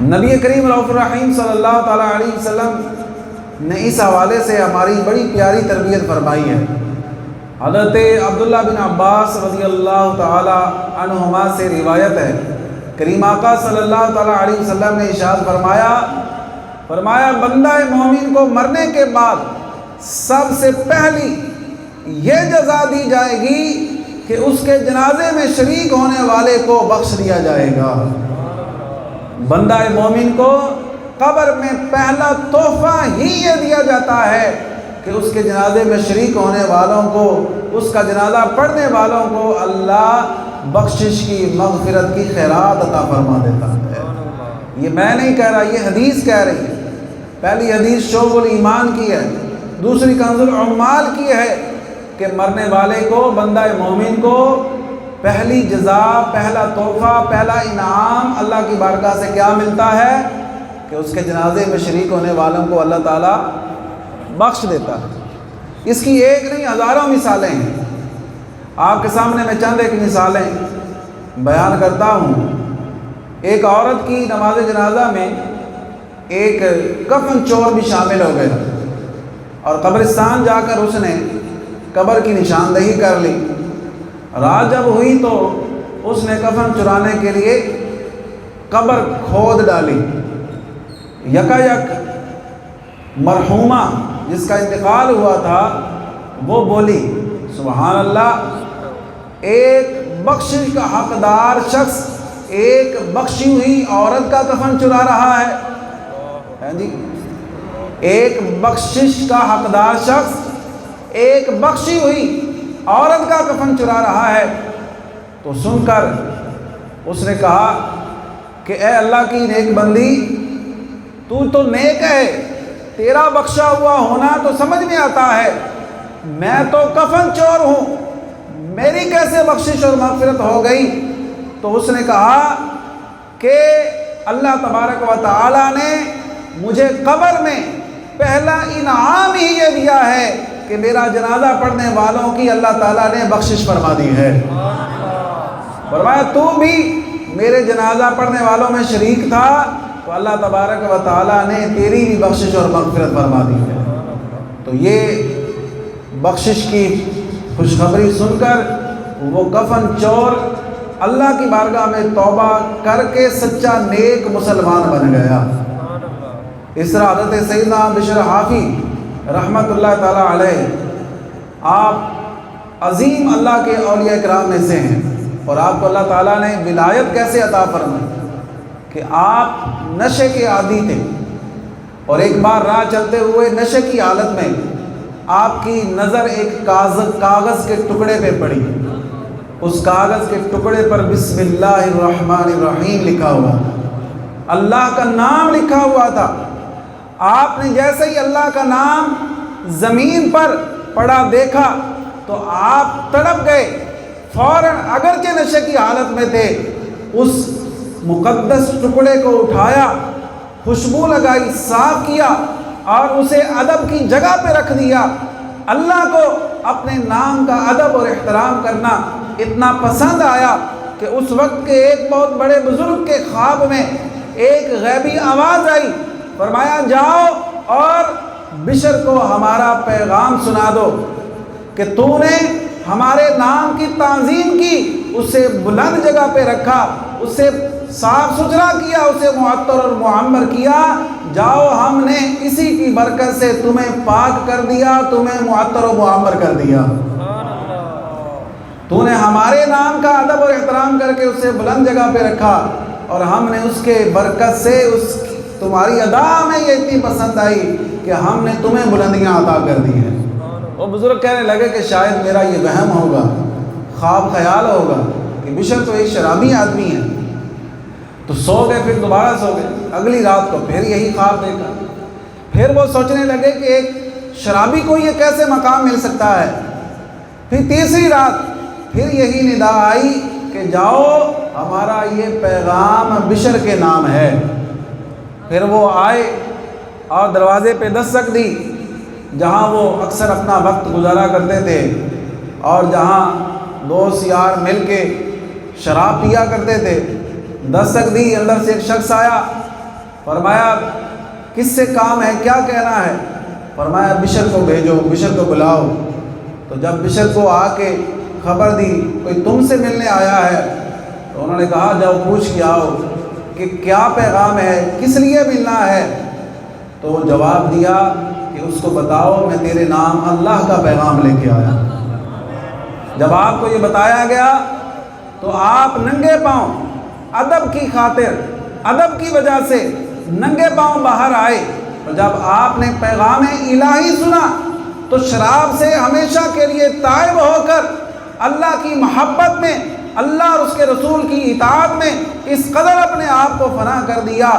نبی کریم رؤوف الرحیم صلی اللہ تعالیٰ علیہ وسلم نے اس حوالے سے ہماری بڑی پیاری تربیت فرمائی ہے۔ حضرت عبداللہ بن عباس رضی اللہ تعالیٰ عنہما سے روایت ہے، کریم آقا صلی اللہ تعالیٰ علیہ وسلم نے ارشاد فرمایا بندہ مومن کو مرنے کے بعد سب سے پہلی یہ جزا دی جائے گی کہ اس کے جنازے میں شریک ہونے والے کو بخش دیا جائے گا۔ بندہ مومن کو قبر میں پہلا تحفہ ہی یہ دیا جاتا ہے کہ اس کے جنازے میں شریک ہونے والوں کو، اس کا جنازہ پڑھنے والوں کو اللہ بخشش کی، مغفرت کی خیرات عطا فرما دیتا ہے۔ یہ میں نہیں کہہ رہا، یہ حدیث کہہ رہی ہے۔ پہلی حدیث شعب الایمان کی ہے، دوسری کنز العمال کی ہے کہ مرنے والے کو، بندہ مومن کو پہلی جزا، پہلا تحفہ، پہلا انعام اللہ کی بارگاہ سے کیا ملتا ہے کہ اس کے جنازے میں شریک ہونے والوں کو اللہ تعالیٰ بخش دیتا ہے۔ اس کی ایک نہیں ہزاروں مثالیں ہیں۔ آپ کے سامنے میں چند ایک مثالیں بیان کرتا ہوں۔ ایک عورت کی نماز جنازہ میں ایک کفن چور بھی شامل ہو گیا اور قبرستان جا کر اس نے قبر کی نشاندہی کر لی۔ رات جب ہوئی تو اس نے کفن چرانے کے لیے قبر کھود ڈالی۔ یکایک مرحومہ جس کا انتقال ہوا تھا وہ بولی سبحان اللہ، ایک بخشش کا حقدار شخص ایک بخشی ہوئی عورت کا کفن چرا رہا ہے جی، ایک بخشش کا حقدار شخص ایک بخشی ہوئی عورت کا کفن چرا رہا ہے۔ تو سن کر اس نے کہا کہ اے اللہ کی نیک بندی، تو نیک ہے، تیرا بخشا ہوا ہونا تو سمجھ میں آتا ہے، میں تو کفن چور ہوں، میری کیسے بخشش اور مغفرت ہو گئی؟ تو اس نے کہا کہ اللہ تبارک و تعالیٰ نے مجھے قبر میں پہلا انعام ہی یہ دیا ہے کہ میرا جنازہ پڑھنے والوں کی اللہ تعالیٰ نے بخشش فرما دی ہے۔ فرمایا تو بھی میرے جنازہ پڑھنے والوں میں شریک تھا تو اللہ تبارک و تعالیٰ نے تیری بھی بخشش اور مغفرت فرما دی ہے۔ تو یہ بخشش کی خوشخبری سن کر وہ کفن چور اللہ کی بارگاہ میں توبہ کر کے سچا نیک مسلمان بن گیا۔ اس طرح حضرت سیدنا بشر حافی رحمت اللہ تعالیٰ علیہ، آپ عظیم اللہ کے اولیاء کرام میں سے ہیں اور آپ کو اللہ تعالیٰ نے ولایت کیسے عطا فرمائی کہ آپ نشے کے عادی تھے اور ایک بار راہ چلتے ہوئے نشے کی حالت میں آپ کی نظر ایک کاغذ کے ٹکڑے پہ پڑی۔ اس کاغذ کے ٹکڑے پر بسم اللہ الرحمن الرحیم لکھا ہوا تھا، اللہ کا نام لکھا ہوا تھا۔ آپ نے جیسے ہی اللہ کا نام زمین پر پڑا دیکھا تو آپ تڑپ گئے، فوراً اگرچہ نشے کی حالت میں تھے اس مقدس ٹکڑے کو اٹھایا، خوشبو لگائی، صاف کیا اور اسے ادب کی جگہ پہ رکھ دیا۔ اللہ کو اپنے نام کا ادب اور احترام کرنا اتنا پسند آیا کہ اس وقت کے ایک بہت بڑے بزرگ کے خواب میں ایک غیبی آواز آئی، فرمایا جاؤ اور بشر کو ہمارا پیغام سنا دو کہ تو نے ہمارے نام کی تعظیم کی، اسے بلند جگہ پہ رکھا، اسے صاف ستھرا کیا، اسے معطر اور معمر کیا، جاؤ ہم نے اسی کی برکت سے تمہیں پاک کر دیا، تمہیں معطر و معمر کر دیا۔ تو نے ہمارے نام کا ادب اور احترام کر کے اسے بلند جگہ پہ رکھا اور ہم نے اس کے برکت سے تمہاری ادا ہمیں یہ اتنی پسند آئی کہ ہم نے تمہیں بلندیاں عطا کر دی ہیں۔ وہ بزرگ کہنے لگے کہ شاید میرا یہ وہم ہوگا، خواب خیال ہوگا کہ بشر تو ایک شرابی آدمی ہے۔ تو سو گئے، پھر دوبارہ سو گئے، اگلی رات کو پھر یہی خواب دیکھا۔ پھر وہ سوچنے لگے کہ ایک شرابی کو یہ کیسے مقام مل سکتا ہے۔ پھر تیسری رات پھر یہی ندا آئی کہ جاؤ ہمارا یہ پیغام بشر کے نام ہے۔ پھر وہ آئے اور دروازے پہ دستک دی، جہاں وہ اکثر اپنا وقت گزارا کرتے تھے اور جہاں دوست یار مل کے شراب پیا کرتے تھے۔ دستک دی، اندر سے ایک شخص آیا، فرمایا کس سے کام ہے، کیا کہنا ہے؟ فرمایا بشر کو بھیجو، بشر کو بلاؤ۔ تو جب بشر کو آ کے خبر دی کوئی تم سے ملنے آیا ہے، تو انہوں نے کہا جاؤ پوچھ کے آؤ کہ کیا پیغام ہے، کس لیے ملنا ہے؟ تو جواب دیا کہ اس کو بتاؤ میں تیرے نام اللہ کا پیغام لے کے آیا۔ جب آپ کو یہ بتایا گیا تو آپ ننگے پاؤں ادب کی خاطر، ادب کی وجہ سے ننگے پاؤں باہر آئے۔ اور جب آپ نے پیغام الہی سنا تو شراب سے ہمیشہ کے لیے تائب ہو کر اللہ کی محبت میں، اللہ اور اس کے رسول کی اطاعت میں اس قدر اپنے آپ کو فنا کر دیا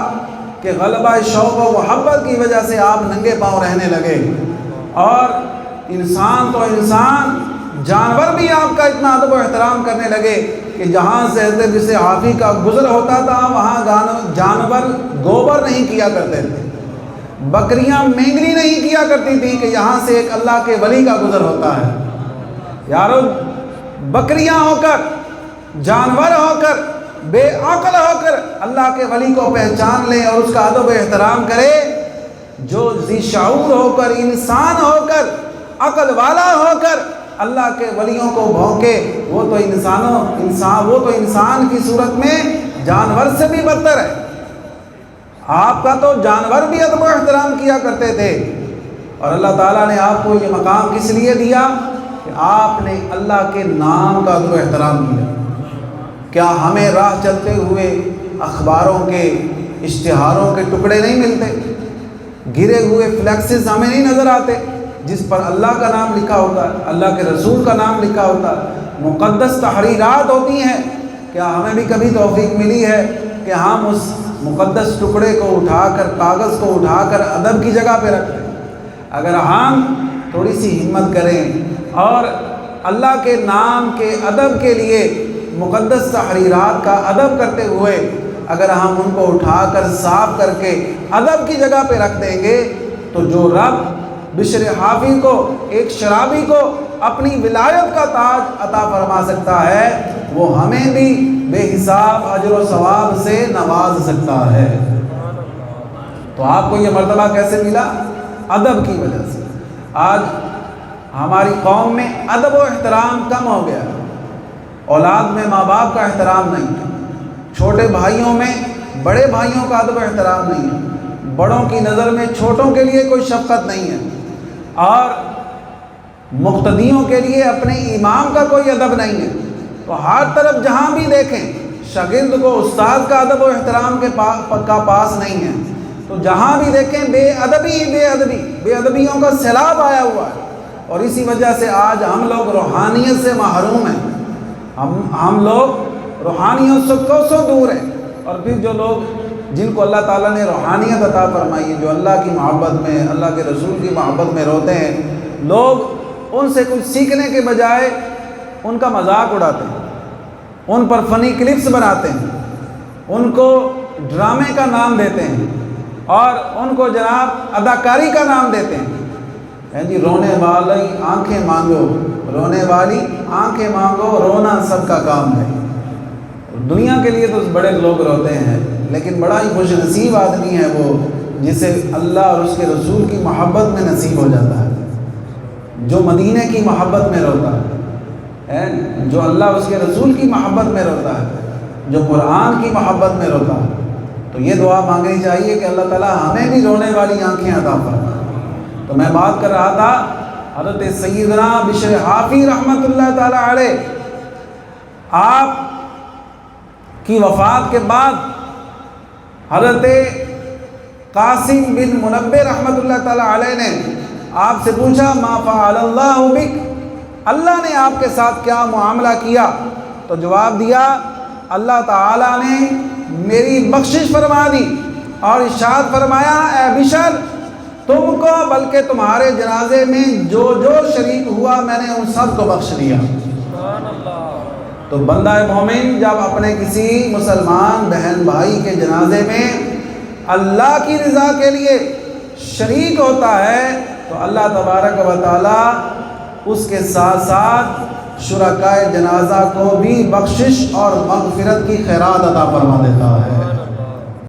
کہ غلبہ شوق و محبت کی وجہ سے آپ ننگے پاؤں رہنے لگے۔ اور انسان تو انسان، جانور بھی آپ کا اتنا ادب و احترام کرنے لگے کہ جہاں سے حضرت بشر حافی کا گزر ہوتا تھا وہاں جانور گوبر نہیں کیا کرتے تھے، بکریاں مینگری نہیں کیا کرتی تھی کہ یہاں سے ایک اللہ کے ولی کا گزر ہوتا ہے۔ یارو بکریاں ہو کر، جانور ہو کر، بے عقل ہو کر اللہ کے ولی کو پہچان لے اور اس کا ادب و احترام کرے۔ جو ذی شعور ہو کر، انسان ہو کر، عقل والا ہو کر اللہ کے ولیوں کو بھونکے وہ تو انسان کی صورت میں جانور سے بھی بدتر ہے۔ آپ کا تو جانور بھی ادب و احترام کیا کرتے تھے، اور اللہ تعالیٰ نے آپ کو یہ مقام کس لیے دیا کہ آپ نے اللہ کے نام کا ادب و احترام کیا۔ کیا ہمیں راہ چلتے ہوئے اخباروں کے، اشتہاروں کے ٹکڑے نہیں ملتے؟ گرے ہوئے فلیکسز ہمیں نہیں نظر آتے جس پر اللہ کا نام لکھا ہوتا ہے، اللہ کے رسول کا نام لکھا ہوتا ہے، مقدس تحریرات ہوتی ہیں؟ کیا ہمیں بھی کبھی توفیق ملی ہے کہ ہم اس مقدس ٹکڑے کو اٹھا کر، کاغذ کو اٹھا کر ادب کی جگہ پہ رکھ لیں؟ اگر ہم تھوڑی سی ہمت کریں اور اللہ کے نام کے ادب کے لیے مقدس تحریرات کا ادب کرتے ہوئے اگر ہم ان کو اٹھا کر صاف کر کے ادب کی جگہ پہ رکھ دیں گے تو جو رب بشر حافی کو، ایک شرابی کو اپنی ولایت کا تاج عطا فرما سکتا ہے، وہ ہمیں بھی بے حساب اجر و ثواب سے نواز سکتا ہے۔ تو آپ کو یہ مرتبہ کیسے ملا؟ ادب کی وجہ سے۔ آج ہماری قوم میں ادب و احترام کم ہو گیا، اولاد میں ماں باپ کا احترام نہیں ہے، چھوٹے بھائیوں میں بڑے بھائیوں کا ادب و احترام نہیں ہے، بڑوں کی نظر میں چھوٹوں کے لیے کوئی شفقت نہیں ہے، اور مقتدیوں کے لیے اپنے امام کا کوئی ادب نہیں ہے۔ تو ہر طرف جہاں بھی دیکھیں شاگرد کو استاد کا ادب و احترام کا پاس نہیں ہے، تو جہاں بھی دیکھیں بے ادبیوں کا سیلاب آیا ہوا ہے۔ اور اسی وجہ سے آج ہم لوگ روحانیت سے محروم ہیں، ہم لوگ روحانیت سے کوسوں دور ہیں۔ اور پھر جو لوگ جن کو اللہ تعالیٰ نے روحانیت عطا فرمائی ہے، جو اللہ کی محبت میں، اللہ کے رسول کی محبت میں روتے ہیں، لوگ ان سے کچھ سیکھنے کے بجائے ان کا مذاق اڑاتے ہیں، ان پر فنی کلپس بناتے ہیں، ان کو ڈرامے کا نام دیتے ہیں، اور ان کو جناب اداکاری کا نام دیتے ہیں۔ جی رونے والی آنکھیں مانگو، رونے والی آنکھیں مانگو، رونا سب کا کام ہے۔ دنیا کے لیے تو بڑے لوگ روتے ہیں، لیکن بڑا ہی خوش نصیب آدمی ہے وہ جسے اللہ اور اس کے رسول کی محبت میں نصیب ہو جاتا ہے، جو مدینے کی محبت میں روتا ہے، جو اللہ اور اس کے رسول کی محبت میں روتا ہے، جو قرآن کی محبت میں روتا ہے۔ تو یہ دعا مانگنی چاہیے کہ اللہ تعالیٰ ہمیں بھی رونے والی آنکھیں عطا فرمائے۔ تو میں بات کر رہا تھا حضرت سیدنا بشر حافی رحمۃ اللہ تعالیٰ علیہ، آپ کی وفات کے بعد حضرت قاسم بن منبہ رحمۃ اللہ تعالیٰ علیہ نے آپ سے پوچھا ما فعل اللہ بک، اللہ نے آپ کے ساتھ کیا معاملہ کیا؟ تو جواب دیا اللہ تعالیٰ نے میری بخشش فرما دی اور ارشاد فرمایا اے بشر تم کو بلکہ تمہارے جنازے میں جو شریک ہوا میں نے ان سب کو بخش دیا۔ تو بندہ مومن جب اپنے کسی مسلمان بہن بھائی کے جنازے میں اللہ کی رضا کے لیے شریک ہوتا ہے تو اللہ تبارک و تعالیٰ اس کے ساتھ ساتھ شرکائے جنازہ کو بھی بخشش اور مغفرت کی خیرات عطا فرما دیتا ہے۔